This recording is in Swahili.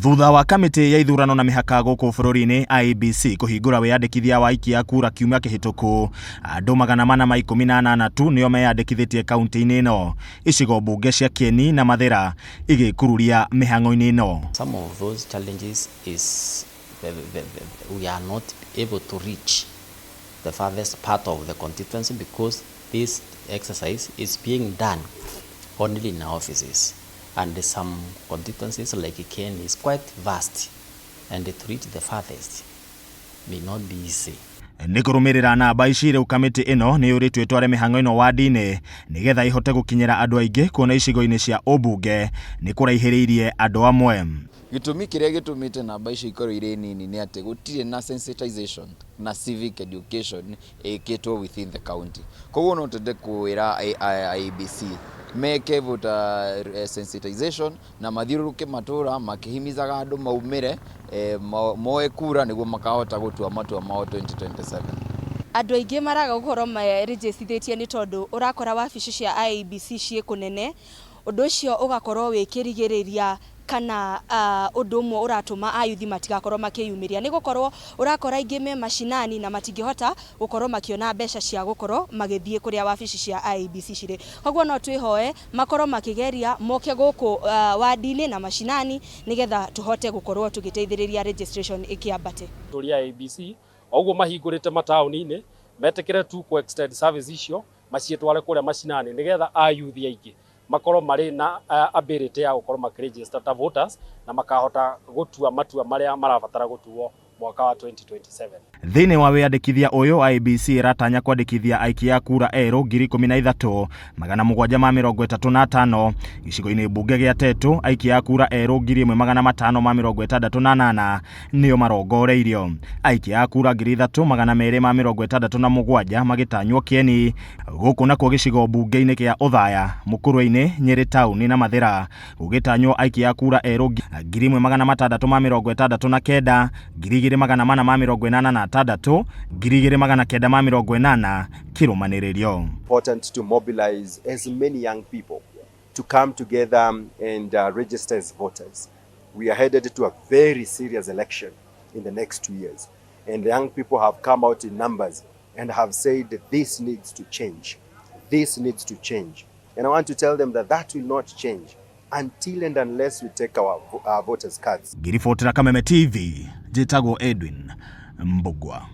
Thutha wa kamiti ya ithurano na mihaka guku bururi-ini IEBC kuhingura wiyandikithia wa aikia kura kiumia kihituku, andu 418 tu nio meyandikithitie kaunti-ini ino, icigo mbunge cia Kieni na Mathira igikururia mihang'o-ini ino. Some of those challenges is we are not able to reach the farthest part of the constituency because this exercise is being done only in our offices. And some constituencies like Kieni is quite vast, and to reach the farthest may not be easy. Ni kurumirira namba ici riu kamiti ino ni uritwe tware mihang'o ino wandi-ini nigetha ihote gukinyira andu aingi kuona icigo-ini cia ubunge ni kuraihiriirie andu amwe. Gitumi kiria gitumite namba ici ikorwo iri nini ni ati gutire na sensitization na civic education ikitwo within the county. Koguo no tende kuira IEBC meke voter sensitization na mathiururuke matura makihimizaga andu maumire moe kura niguo makahota gutua matua mao 2027. Andu aingi maraga gukorwo registrithĩtie ni tondu urakora wabici cia IEBC cie kunene, undu ucio ugakorwo wikirigiriria kana undu umwe uratuma ayuthi matigakorwo makiyumiria ni gukorwo urakora ingi me mashinani na matingihota gukorwo makiona mbeca cia gukorwo magithie kuria wabici cia IEBC cire. Koguo no twihoe makorwo makigeria moke guku wandi-ini na mashinani nigetha tuhote gukorwo tugiteithiriria registration ikiambate. Turia IEBC oguo mahingurite matauni-ini metekire tu ku extend service icio macietware kuria mashinani nigetha ayuthi aingi makorwo mari na ability ya gukorwo makiregister ta voters na makahota gutua matua maria marabatara gutuo mwaka wa 2027. Thini wa wiyandikithia uyu IEBC iratanya kwandikithia aikia kura eru 13,735 gicigo-ini mbunge gia Tetu. Aikia kura eru 1,568 nio marongoreirio. Aikia kura 3,267 magitanywo Kieni, guku nakuo gicigo mbunge-ini kia Uthaya, Mukuru-ini, Nyeri Town na Mathira gugitanywo aikia kura eru 1,669, 2,486, 2,980 kirumaniririo. Important to mobilize as many young people to come together and register as voters. We are headed to a very serious election in the next 2 years, and the young people have come out in numbers and have said that this needs to change. This needs to change, and I want to tell them that that will not change until and unless we take our voters cards. Girifotera Kameme TV, Jitago Edwin Mbugwa.